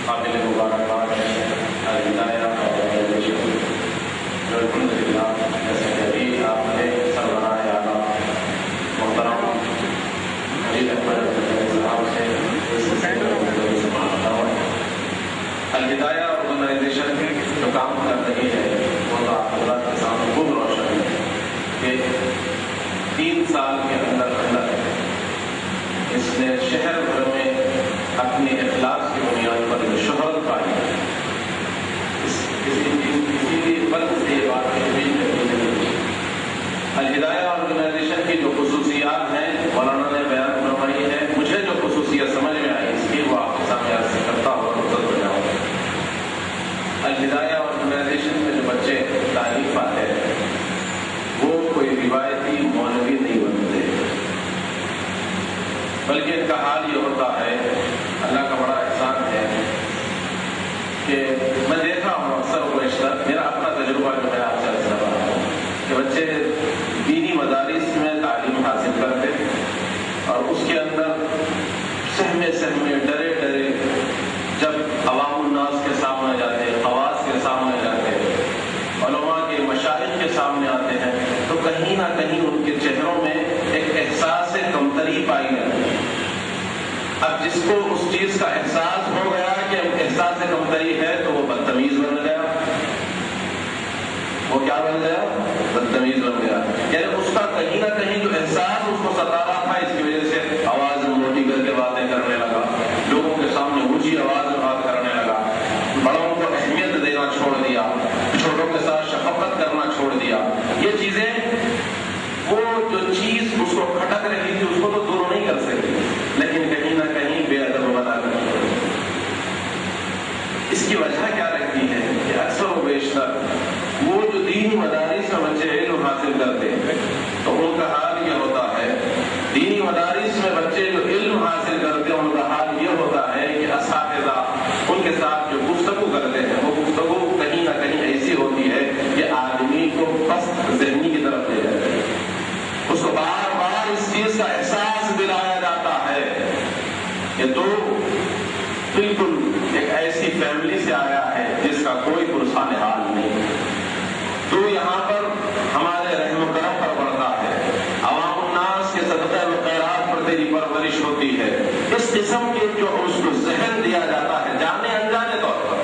قابل مبارکباد ہے الہدایہ آرگنائزیشن، جو الحمدللہ جیسے کہ ابھی آپ نے سربراہ اعلیٰ محترم مجید احمد صاحب سے الہدایہ آرگنائزیشن جو کام کر رہی ہے وہ اللہ کے سامنے خوب روشن ہے کہ 3 سال کے اندر اس نے شہر بھر میں اپنی اخلاص کی بنیاد پر جو شہرت پائی ہے، کسی بھی فرد سے یہ بات امید نہیں ہے۔ الہدایہ آرگنائزیشن کی جو خصوصیات ہیں مولانا نے بیان فرمائی ہے، مجھے جو خصوصیت سمجھ میں آئی اس کی وہ آپ کے سامنے عرض کرتا ہوا رخصت ہو جاؤں گا۔ الہدایہ آرگنائزیشن میں جو بچے تعلیم پاتے ہیں وہ کوئی روایتی مولوی نہیں بنتے، بلکہ ان کا حال یہ ہوتا ہے، اللہ کا بڑا احسان ہے کہ میں دیکھا ہوں اکثر و بیشتر، میرا اپنا تجربہ جو ہے آپ سے عرض کر رہا ہوں کہ بچے دینی مدارس میں تعلیم حاصل کرتے اور اس کے اندر سہمے ڈرے جب عوام الناس کے سامنے جاتے، خواص کے سامنے جاتے، علماء کے مشائخ کے سامنے آتے ہیں تو کہیں نہ کہیں ان کے چہروں میں ایک احساس کمتری پائی جاتی ہے۔ اب جس کو اس چیز کا احساس ہو گیا کہ احساس کمتری ہے تو وہ بدتمیز بن گیا، وہ کیا بن گیا؟ بدتمیز بن گیا، یعنی اس کا کہیں نہ کہیں جو احساس اس کو ستا رہا تھا اس کی وجہ سے آواز موٹی کر کے باتیں کرنے لگا، لوگوں کے سامنے اونچی آواز میں بات کرنے لگا، بڑوں کو اہمیت دینا چھوڑ دیا، چھوٹوں کے ساتھ شفقت کرنا چھوڑ دیا۔ یہ چیزیں وہ جو چیز اس کو کھٹک رہی تھی اس کو تو دور نہیں کر سکتی، لیکن کہیں نہ کہیں بے ادب بنا کر اس کی وجہ کیا رہتی ہے کہ اکثر و بیشتر وہ جو دینی مدارس میں بچے علم حاصل کرتے ہیں تو ان کا حال یہ ہوتا ہے، دینی مدارس میں بچے جو علم حاصل کرتے ہیں ان کا حال یہ ہوتا ہے کہ اساتذہ ان کے ساتھ جو گفتگو کرتے ہیں وہ گفتگو کہیں نہ کہیں ایسی ہوتی ہے کہ آدمی کو پست ذہنی کی طرف لے جاتی ہے، اس کو بار بار اس چیز کا احساس دلایا جاتا ہے کہ تو بالکل ایک ایسی فیملی سے آیا ہے جس کا کوئی پرسان حال نہیں، تو یہاں پر ہمارے رحم و کرم پر بڑھتا ہے، عوام الناس کے صدقہ و خیرات پر تیری پرورش ہوتی ہے، اس قسم کے جو اس کو ذہن دیا جاتا ہے جانے انجانے طور پر،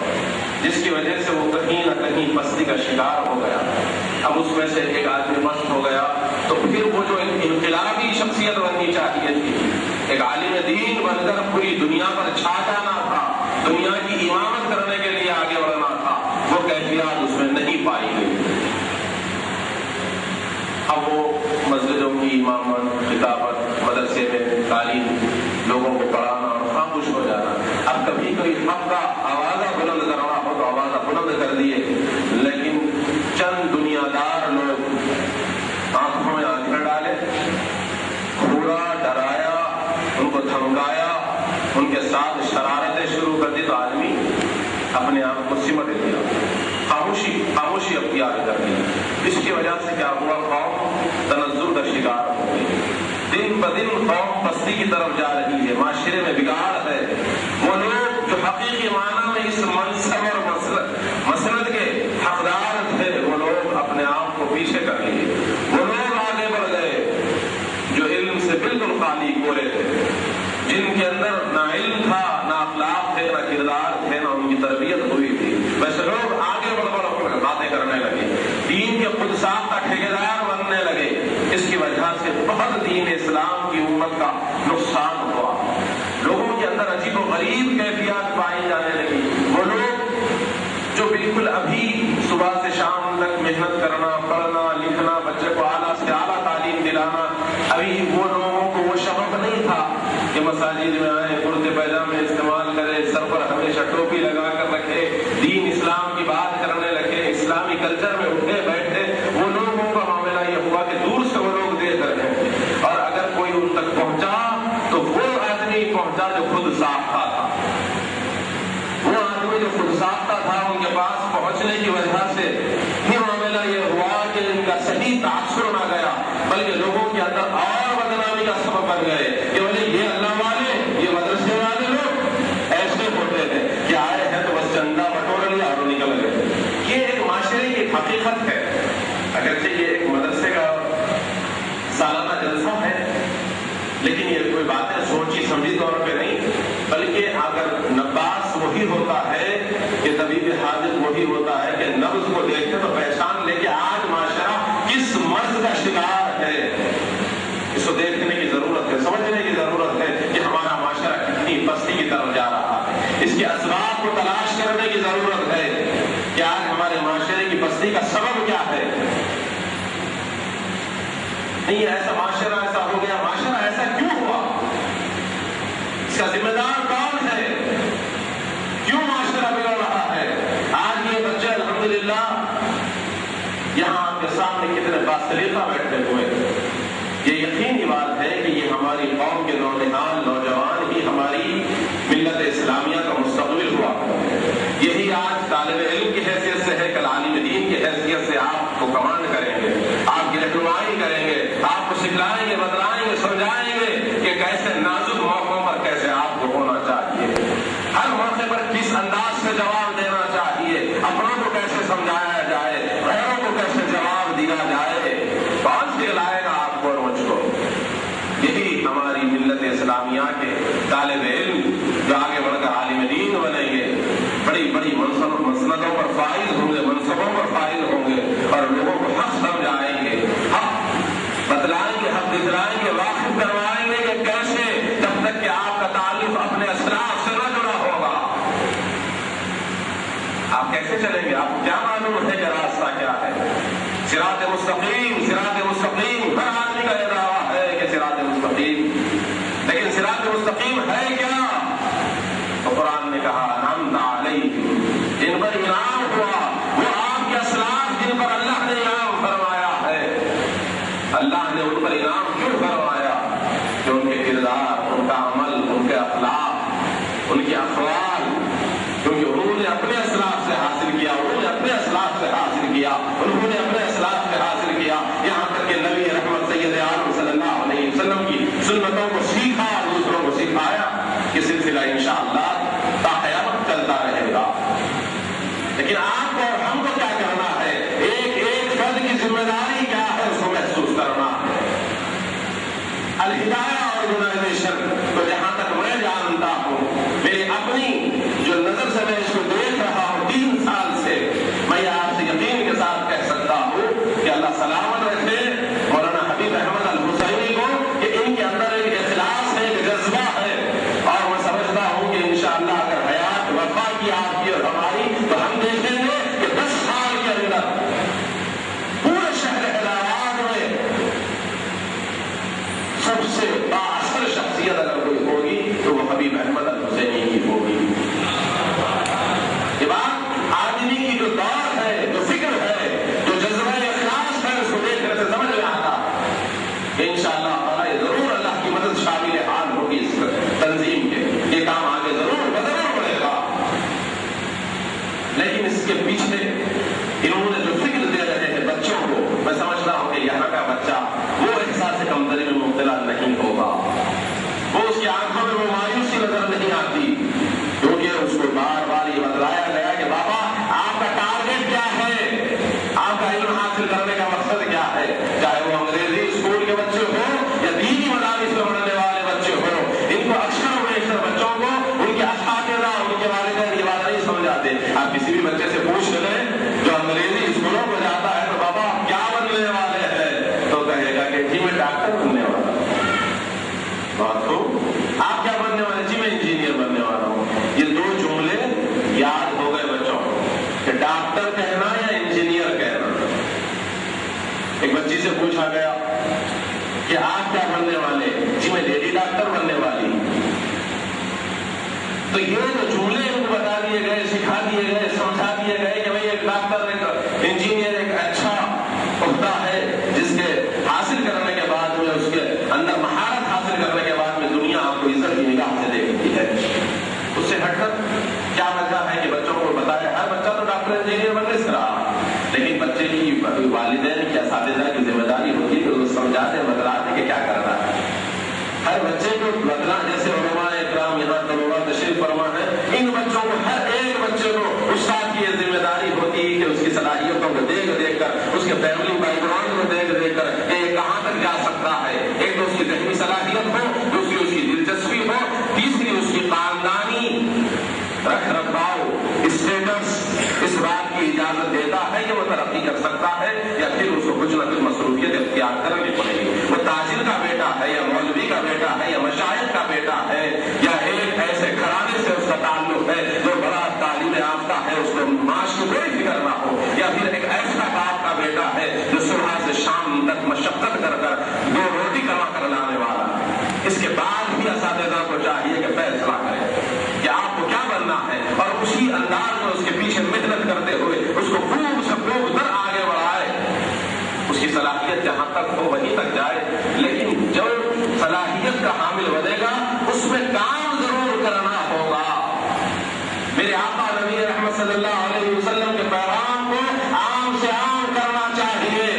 جس کی وجہ سے وہ کہیں نہ کہیں پستی کا شکار ہو گیا۔ اب اس میں سے ایک آدمی مست ہو گیا تو پھر وہ جو انقلابی شخصیت بننی چاہیے تھی، ایک عالم دین بن کر پوری دنیا پر چھا جانا تھا، دنیا کی امامت کرنے کے لیے آگے بڑھنا تھا، وہ کیفیات اس میں نہیں پائی گئی۔ اب وہ مسجدوں کی امامت، خطابت، مدرسے میں تعلیم، لوگوں کو پڑھانا اور خاموش ہو جانا، اب کبھی کوئی حق کا آوازہ بلند کرنا ہو تو آوازہ بلند کر دیے، لیکن چند دنیا دار لوگ آنکھوں میں آنکھیں ڈالے، گھورا، ڈرایا، ان کو دھمکایا، ان کے ساتھ شرارتیں شروع کر دی تو آدمی اپنے آپ کو سمٹ دیا، خاموشی اختیار کر دی۔ اس کی وجہ سے کیا ہوا؟ قوم تنزل کا شکار ہو گئی، دن بدن قوم پستی کی طرف جا رہی ہے، معاشرے میں بگاڑ ہے۔ وہ لوگ جو حقیقی معنی میں اس منصب اور مسند کے حقدار تھے وہ لوگ اپنے آپ کو پیچھے کر لیے، وہ لوگ آگے بڑھ گئے جو علم سے بالکل خالی کھولے تھے، جن کے اندر نہ علم تھا، نہ اخلاق تھے، نہ کردار تھے، نہ ان کی تربیت ہوئی تھی، ویسے لوگ آگے بڑھ باتیں کرنے لگے، دین کے خود ساختہ ٹھیکیدار بننے لگے۔ اس کی وجہ سے بہت دین اسلام کی امت کا نقصان ہوا، لوگوں کے اندر عجیب و غریب کیفیات پائی جانے لگی۔ وہ لوگ جو بالکل ابھی صبح سے شام تک محنت کرنا، پڑھنا لکھنا، بچے کو اعلیٰ سے اعلیٰ تعلیم دلانا، ابھی وہ لوگوں کو وہ شوق نہیں تھا کہ مساجد میں آئے، کرتے پیجامے استعمال کرے، سر پر ہمیشہ ٹوپی لگا کر رکھے، دین اسلام کی بات کرنے لگے، اسلامی کلچر میں اٹھے بیٹھے۔ وہ لوگوں کا معاملہ یہ ہوا کہ دور سے وہ لوگ دیکھ رہے ہیں، اور اگر کوئی ان تک پہنچا تو وہ آدمی پہنچا جو خود ساختہ تھا، وہ آدمی جو خود ساختہ تھا ان کے پاس پہنچنے کی وجہ سے یہ معاملہ یہ ہوا کہ ان کا صحیح تاثر نہ گیا، بلکہ لوگوں کے اندر اور بدنامی کا سبب بن گئے کہ بولے یہ اللہ والے، یہ مدرسے والے لوگ ایسے ہوتے ہیں کہ آئے سوچی سمجھی طور پہ نہیں، بلکہ اگر نباس وہی ہوتا ہے کہ طبیب حاجت وہی ہوتا ہے کہ نبض کو دیکھتے تو پہچان لے کہ آج معاشرہ کس مرض کا شکار ہے، اس کو دیکھنے کی ضرورت ہے، سمجھنے کی ضرورت ہے کہ ہمارا معاشرہ کتنی پستی کی طرف جا رہا ہے، اس کے اسباب کو تلاش کرنے کی ضرورت ہے کہ آج ہمارے معاشرے کی پستی کا سبب کیا ہے۔ نہیں ایسا معاشرہ ایسا ہو گیا، معاشرہ ایسا کیوں ہوا، اس کا ذمہ دار کون ہے، کیوں معاشرہ بگڑ رہا ہے۔ آج یہ بچے الحمدللہ یہاں آپ کے سامنے کتنے باصلیقہ بیٹھے ہوئے، یہ یقینی بات ہے کہ یہ ہماری قوم کے نوجوان ہی ہماری ملت اسلامیہ کا مستقبل ہوا، یہی آج طالب علم کی حیثیت سے ہے، کل عالم دین کی حیثیت سے آپ کو کمانڈ کریں گے، آپ کی رہنمائی کریں گے، آپ کو سکھلائیں گے، بتلائیں گے، سمجھائیں گے کہ کیسے نازک موقعوں پر کیسے آپ کو ہونا چاہیے، ہر موقع پر کس انداز سے جواب دینا چاہیے، اپنوں کو کیسے سمجھایا جائے، غیروں کو کیسے جواب دیا جائے، کون سکھلائے گا آپ کو اور مجھ کو۔ یہی ہماری ملت اسلامیہ کے طالب علم جو آگے بڑھ کر عالم دین بنیں گے، بڑی بڑی مسندوں پر فائز ہوں گے، منصبوں پر فائز ہوں گے اور لوگوں کو حق سمجھائیں گے، حق بتلائیں گے، حق دکھلائیں گے، واقف کروائیں گے کہ کیسے، جب تک کہ آپ کا تعلق اپنے اسلاف سے نہ جڑا ہوگا آپ کیسے چلیں گے، آپ کو کیا معلوم ہے کہ راستہ کیا ہے۔ صراط مستقیم، صراط مستقیم، ہر آدمی کا یہ دعویٰ ہے کہ صراط مستقیم، لیکن صراط مستقیم ہے کیا؟ تو قرآن نے کہا انعمت علیہم، جن پر انعام ہوا، وہ آپ کے اسلاف جن پر اللہ نے انعام فرمایا ہے۔ اللہ نے ان پر انعام کیوں فرمایا؟ کہ ان کے کردار، ان کا عمل، ان کے اخلاق، ان کے اقوال، کیونکہ انہوں نے اپنے اسلاف سے حاصل کیا، انہوں نے اپنے اسلاف سے حاصل کیا، انہوں نے اپنے اسلاف سے حاصل کیا، یہاں تک کہ نبی رحمت سید عالم صلی اللہ علیہ وسلم کی سنتوں کو سیکھا، دوسروں کو سکھایا، کہ سلسلہ انشاءاللہ تا قیامت چلتا رہے گا۔ لیکن آپ کو اور ہم کو کیا کرنا ہے، ایک ایک فرد کی ذمہ داری کیا ہے، اس کو محسوس کرنا ہے۔ الہدایہ آرگنائزیشن تو جہاں تک میں جانتا ہوں، میری اپنی جو نظر سے میں اس کو دیکھ رہا ہوں 3 سال سے، میں آپ سے یقین کے ساتھ کہہ سکتا ہوں کہ اللہ سلامت رکھے مولانا حبیب احمد الحسینی کو، کہ ان کے اندر ایک اخلاص ہے، ایک جذبہ ہے، اور میں سمجھتا ہوں کہ انشاءاللہ اگر حیات وفا کی آپ کی اور ہماری، تو ہم دیکھیں گے کہ 10 سال کے اندر پورے شہر حیدرآباد میں سب سے بااثر شخصیت اگر کوئی ہوگی تو وہ حبیب احمد الحسینی کی ہوگی۔ یہ بات آدمی کی جو دور ہے، جو فکر ہے، جو جذبہ اخلاص ہے، اس کو دیکھنے سے سمجھ میں آتا کہ انشاءاللہ تعالیٰ یہ ضرور اللہ کی مدد شامل حال ہوگی اس تنظیم کے، یہ کام آگے ضرور بڑھے گا۔ لیکن اس کے پیچھے انہوں نے جو فکر دے رہے ہیں بچوں کو، میں سمجھتا ہوں کہ یہاں کا بچہ وہ احساس کمتری میں مبتلا نہیں ہوگا، وہ اس کی آنکھوں میں وہ مایوسی نظر نہیں آتی، کیونکہ اس کو بار بار یہ بتلایا گیا کہ بابا آپ کا ٹارگیٹ کیا ہے، آپ کا علم حاصل کرنے کا مقصد کیا ہے، چاہے وہ انگریزی اسکول کے بچے ہوں یا دینی مدارس میں پڑھنے والے بچے ہوں، ان کو اکثر و بیشتر بچوں کو ان کے اساتذہ، ان کے والدین یہ بات نہیں سمجھاتے۔ آپ کسی بھی بچے سے پوچھ لیں جو انگریزی اسکولوں کو جاتا ہے تو بابا آپ کیا بننے والے ہیں، تو کہے گا کہ جی میں ڈاکٹر بننے والا ہوں۔ بات ہو آپ کیا بننے والے؟ جی میں انجینئر بننے والا ہوں۔ یہ 2 جملے یاد ہو گئے بچوں کہ ڈاکٹر کہنا یا انجینئر کہنا۔ ایک بچی سے پوچھا گیا کہ آپ کیا بننے والے؟ جی میں لیڈی ڈاکٹر بننے والی۔ تو یہ جو جملے ان کو بتا دیے گئے، سکھا دیے گئے، سمجھا دیے گئے کہ بھائی ایک ڈاکٹر، ایک انجینئر ایک اچھا عہدہ ہے جس کے حاصل کرنے کے بعد میں، اس کے اندر مہارت حاصل کرنے کے بعد میں دنیا آپ کو عزت کی نگاہ سے دیکھتی ہے۔ اس سے ہٹ کر کیا وجہ ہے کہ بچوں کو بتایا، ہر بچہ تو ڈاکٹر انجینئر بن نہیں رہا، لیکن بچے کی والدین کی، اساتذہ کی ذمہ داری ہوتی ہے کہ وہ سمجھاتے بتلاتے کہ کیا کرنا ہے۔ ہر بچے کو بدلا، جیسے علماء اکرام یہاں طلباء تشریف فرما ہے، ان بچوں کو، ہر ایک بچے کو استاد کی یہ ذمہ داری اور اسی انداز میں اس کے پیچھے محنت کرتے ہوئے اس کو خوب سے خوب در آگے بڑھائے. اس کی صلاحیت جہاں تک ہو وہیں تک جائے، لیکن جو صلاحیت کا حامل بنے گا اس میں کام ضرور کرنا ہوگا. میرے آقا نبی رحمت صلی اللہ علیہ وسلم کے پیغام کو عام سے عام کرنا چاہیے.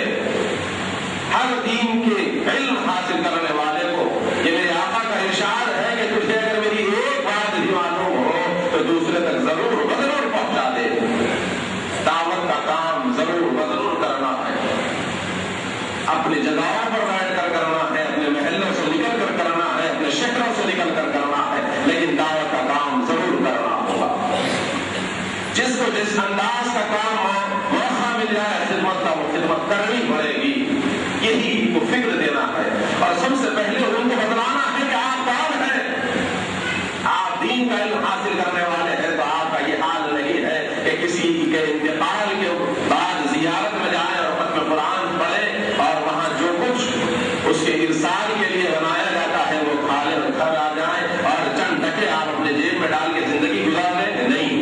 ہر دین کے علم حاصل کرنے والے کو یہ میرے آقا کا ارشاد ہے کہ تجھے اگر میری ایک بات بھی معلوم ہو تو دوسرے تک ضرور پہنچا دے. دعوت کا کام ضرور کرنا ہے. اپنی جگہوں پر بیٹھ کر کرنا ہے، اپنے محلوں سے نکل کر کرنا ہے، اپنے شہروں سے نکل کر کرنا ہے، لیکن دعوت کا کام ضرور کرنا ہوگا. جس کو جس انداز کا کام موقع مل جائے خدمت کرنی پڑے گی. یہی کو فکر دینا ہے اور سب سے پہلے ان کو بتلانا ہے کہ آپ کون ہیں. آپ دین کا علم حاصل کرنے والے ہیں تو آپ کا یہ حال نہیں ہے کہ کسی کے انتقال کے بعد زیارت میں جائیں اور ختم قرآن پڑھیں اور وہاں جو کچھ اس کے ارسال کے لیے بنایا جاتا ہے وہ کھا لیں اور گھر آ جائیں اور چند ٹکے آپ اپنے جیب میں ڈال کے زندگی گزار لیں. نہیں،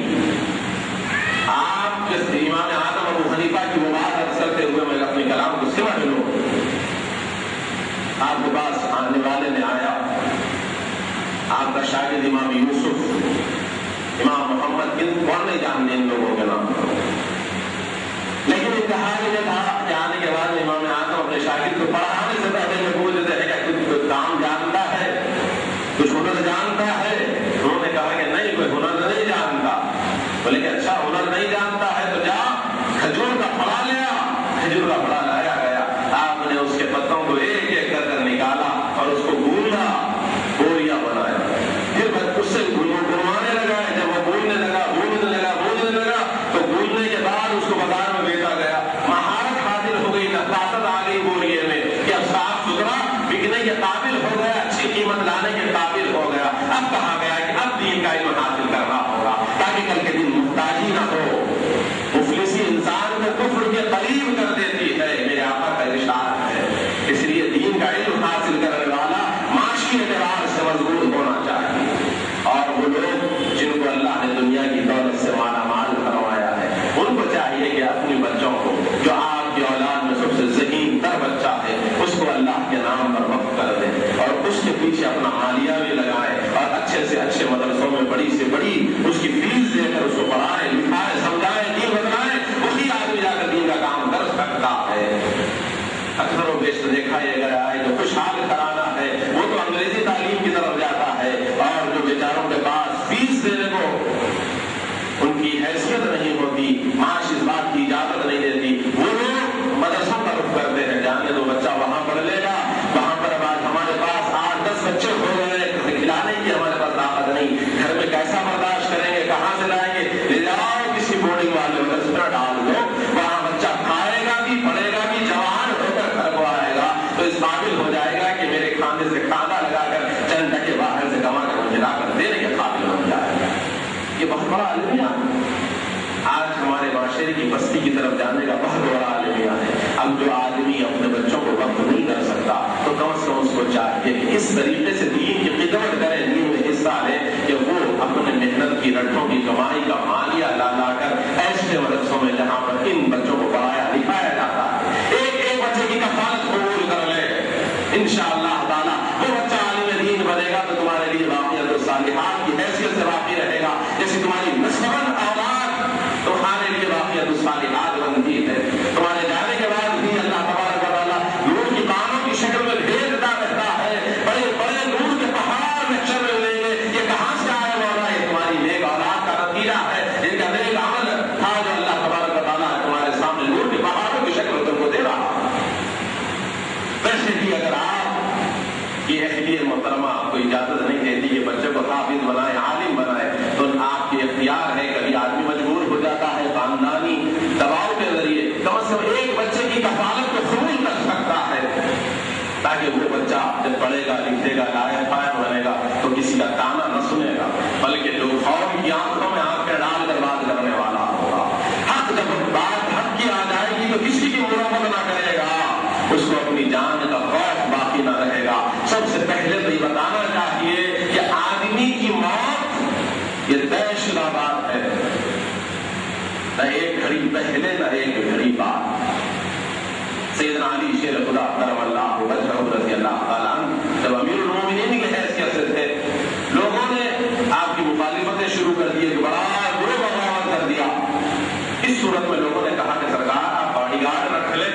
آپ کے امام اعظم ابو حنیفہ کی وہ بات عرض کرتے ہوئے میں اپنے کلام کو سمجھ لوں. آپ کے پاس آنے والے نے آیا، آپ کا شاگرد امام یوسف، امام محمد، کون نہیں جانتے ان لوگوں کے نام، لیکن امتحان یہ تھا کہ آنے کے بعد امام اعظم اپنے شاگرد کو پڑھانے سے پہلے میں پوچھ لیتے ہیں کہ کوئی کام جانتا ہے، کچھ ہنر جانتا ہے. انہوں نے کہا کہ نہیں، کوئی ہنر نہیں جانتا. بولے کہ اچھا ہنر نہیں جانتا ہے تو جا کھجور کا پھڑا لیا. کھجور کا پھڑا لایا گیا، آپ نے اس کے پتوں کو ایک ایک کر نکالا اور اس کو گوندا، بوریا بنایا. پھر اس سے گنوانے لگا. جب وہ بولنے لگا تو بولنے کے بعد اس کو بازار میں بیچا گیا. مہارت حاصل ہو گئی، نفاست آ گئی بوریے میں کہ اب صاف ستھرا بکنے کے قابل ہو گیا، اچھی قیمت لانے کے قابل ہو گیا. اب کہا گیا کہ اب دین کا علم حاصل کرنا ہوگا تاکہ کل کے دن محتاجی نہ ہو. مفلسی انسان کو کفر کے قریب کر دیتی ہے، میرے آقا کا ارشاد ہے. اس لیے دین کا علم حاصل کرنے والا معاشی اعتبار سے مضبوط ہونا چاہیے. اور وہ لوگ جن کو اللہ نے دنیا کی دولت سے مالا مال کروایا ہے ان کو چاہیے کہ اپنے بچوں کو، جو آپ کی اولاد میں سب سے ذہین تر بچہ ہے، اس کو اللہ کے نام پر وقف کر دیں اور اس کے پیچھے اپنا مالیہ بھی لگائیں اور اچھے سے اچھے مدرسوں میں بڑی سے بڑی اس کی فیس دے کر اس کو پڑھائیں، لکھائیں، سمجھائیں، دین بتلائیں. وہی آدمی جا کر دین کا کام کر سکتا ہے. اکثر و بیشتر دیکھا یہ گیا ہے جو خوشحال کرانا ہے وہ تو انگریزی تعلیم کی طرف جاتا ہے، اور جو بیچاروں کے پاس فیس دینے کو ان کی حیثیت نہیں ہوتی، معاش اس بات کی اجازت نہیں دیتی، وہ لوگ مدرسوں کا رخ کرتے ہیں. جانے دو، بچہ وہاں پڑھ لے گا. وہاں پر اب آج ہمارے پاس 8-10 بچے ہو گئے، کھلانے کی ہمارے پاس طاقت نہیں، گھر میں کیسا برداشت کریں گے، کہاں سے لائیں گے؟ لے جاؤ کسی بورڈنگ والے مدرسے میں ڈال دو، وہاں بچہ کھائے گا بھی، پڑھے گا بھی، جوان ہو کر گھر کو آئے گا تو اس قابل ہو جائے گا کہ میرے کھانے سے کھانا لگا کر چند ٹکے باہر سے کما کر مجھے لا کر دینے کے قابل ہو جائے گا. یہ بہت بڑا المیہ ہے. آج ہمارے معاشرے کی بستی کی طرف جانے کا بہت بڑا المیہ ہے. اب جو آدمی اپنے بچوں کو وقت نہیں کر سکتا تو کم از کم اس کو چاہیے کہ اس طریقے سے دین کی خدمت کرے، دین میں حصہ لے کہ وہ اپنے محنت کی رٹھوں کی کمائی کا مالیہ لا کر ایسے مدرسوں میں جہاں پر ان بچوں کو پڑھایا لکھایا جاتا ہے ایک بچے کی کفالت قبول کر لے. انشاءاللہ تعالیٰ وہ بچہ عالم دین بنے گا تو تمہارے لیے باقیات الصالحات کی حیثیت سے باقی رہے گا، جیسے تمہاری نسباً اولاد تمہارے لیے باقیات الصالحات بنتی ہے. تمہارے جانے کے بعد بھی اللہ تبارک و تعالیٰ نور کی کانوں کی شکل میں بھیجتا رہتا ہے. بڑے بڑے نور کے پہاڑ محشر میں لیں گے، یہ کہاں سے آئے مولا؟ یہ تمہاری نیک اولاد کا نتیجہ ہے، ان کا نیک عمل تھا جو اللہ تبارک و تعالیٰ تمہارے سامنے نور کے پہاڑوں کی شکل میں تم کو دے رہا. ویسے بھی اگر آپ کی اہلیہ محترمہ آپ کو اجازت نہیں دیتی کہ بچے کو حافظ بنائے، عالم بنائے، تو آپ کے اختیار ہے. کبھی آدمی مجبور ہو جاتا ہے خاندانی دباؤ کے ذریعے کم از کم ایک بچے کی کفالت کو قبول کر سکتا ہے تاکہ وہ بچہ جب پڑھے گا، لکھے گا، لائق فائق بنے گا تو کسی کا تانا نہ سنے گا، بلکہ لوگ اور کی آنکھوں میں آنکھیں ڈال کر بات کرنے والا ہوگا. حق جب بات حق کی آ جائے گی تو کسی کی مرمت نہ کرے گا، اس کو اپنی جان کا خوف باقی نہ رہے گا. سب سے پہلے تو یہ بتانا چاہیے کہ آدمی کی موت یہ طے شدہ بات پہلے کا ایک بڑی بات، سیدنا علی شیر خدا کرم اللہ وجہہ رضی اللہ تعالیٰ عنہ جب امیر المومنین کی حیثیت سے تھے، لوگوں نے آپ کی مخالفتیں شروع کر دی، ایک بڑا گروہ بغاوت کر دیا۔ اس صورت میں لوگوں نے کہا کہ سرکار آپ باڈی گارڈ رکھ لیں،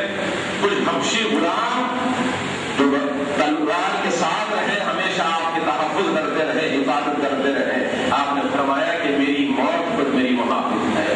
کچھ حبشی غلام جو تلوار کے ساتھ رہے، ہمیشہ آپ کے تحفظ کرتے رہے، حفاظت کرتے رہے۔ آپ نے فرمایا کہ میری موت خود میری محافظ ہے،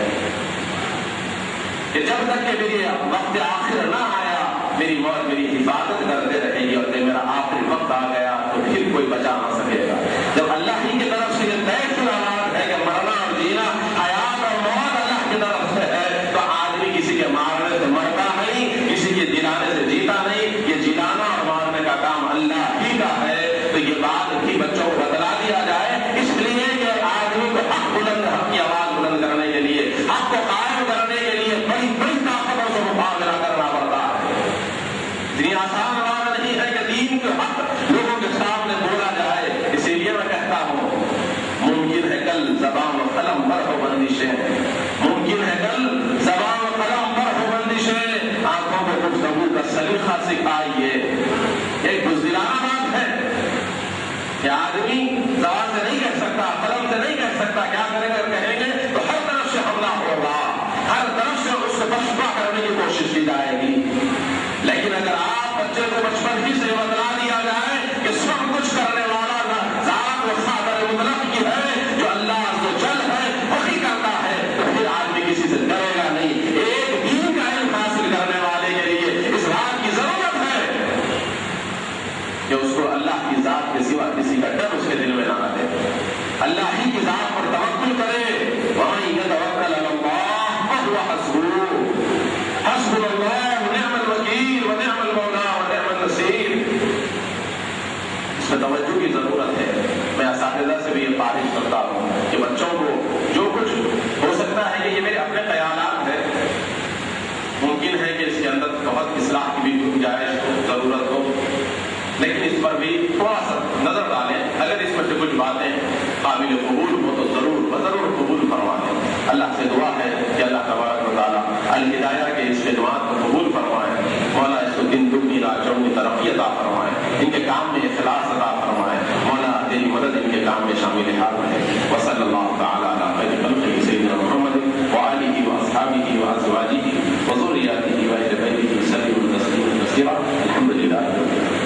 کہ جب تک کہ میری وقت آخر نہ آیا میری موت میری حفاظت کرتے رہے گی، اور جب میرا آخری وقت آ گیا تو پھر کوئی بچا نہ سکے گا۔ جب اللہ ہی کی طرف سے یہ طے شدہ بات ہے کہ مرنا اور جینا، حیات اور موت اللہ کی طرف سے ہے، تو آدمی کسی کے مارنے سے مرتا نہیں، کسی کے جلانے سے جیتا نہیں، یہ جلانا اور مارنے کا کام اللہ ہی کا ہے۔ تو یہ بات بھی بچوں کو بتلا دیا جائے، اس لیے کہ آدمی کو حق کی آواز بلند کرنے کے لیے، حق کو قائم کرنے کے لیے بڑی بڑی طاقتوں سے مقابلہ کرنا پڑتا ہے۔ اتنی آسان بات نہیں ہے کہ دین کے حق لوگوں کے سامنے بولا جائے۔ اسی لیے میں کہتا ہوں ممکن ہے کل زبان و قلم پر ہو بندشیں، ممکن ہے کل زبان و قلم پر ہو بندشیں، آنکھوں کو گفتگو کا سلیقہ سکھائیے۔ ایک بزدلانہ بات ہے کہ آدمی زبان سے نہیں کہہ سکتا، قلم سے نہیں کہہ سکتا، کیا کریں گے؟ کہیں گے تو ہر طرف سے حملہ ہوگا، ہر طرف سے اس کو بشپا کرنے کی کوشش کی جائے گی۔ لیکن اگر آپ بچے کو بچپن ہی سے بتلا دیا جائے کہ سب کچھ کرنے والا ذات و قادر مطلق کی ہے، جو اللہ عز و جل ہے وہی کرتا ہے، تو پھر آدمی کسی سے ڈرے گا نہیں۔ ایک دین کا علم حاصل کرنے والے کے لیے اس بات کی ضرورت ہے کہ اس کو اللہ کی ذات کے سوا کسی کا ڈر اس کے دل میں نہ آئے، اللہ ہی کی ذات پر توکل کرے۔ وَمَن يَتَوَكَّلْ عَلَى اللَّهِ فَهُوَ حَسْبُهُ، حَسْبُنَا اللَّهُ وَنِعْمَ الْوَكِيلُ وَنِعْمَ الْمَوْلَىٰ وَنِعْمَ النَّصِيرُ۔ اس میں توجہ کی ضرورت ہے۔ میں اساتذہ سے بھی یہ خواہش کرتا ہوں کہ بچوں کو جو کچھ ہو سکتا ہے کہ یہ میرے اپنے خیالات ہیں، ممکن ہے کہ اس کے اندر بہت اصلاح کی بھی گنجائش ضرورت ہو، لیکن اس پر بھی تھوڑا سا نظر ڈالیں۔ اگر اس میں سے کچھ باتیں قابل قبول ہو تو ضرور قبول فرمائیں۔ اللہ سے دعا ہے کہ اللہ تبارک و تعالیٰ الہدایہ کے اس خدمات کو قبول فرمائیں، مولا اس کو دن دگنی رات چوگنی ترقی عطا فرمائیں، ان کے کام میں اخلاص عطا فرمائیں، مولا تیری مدد ان کے کام میں شامل حال رہے۔ وصلی اللہ تعالیٰ علی خیر خلقہ سیدنا محمد وآلہ واصحابہ وازواجہ وذریاتہ واہل بیتہ وسلم تسلیما کثیرا۔ الحمد للہ رب العالمین۔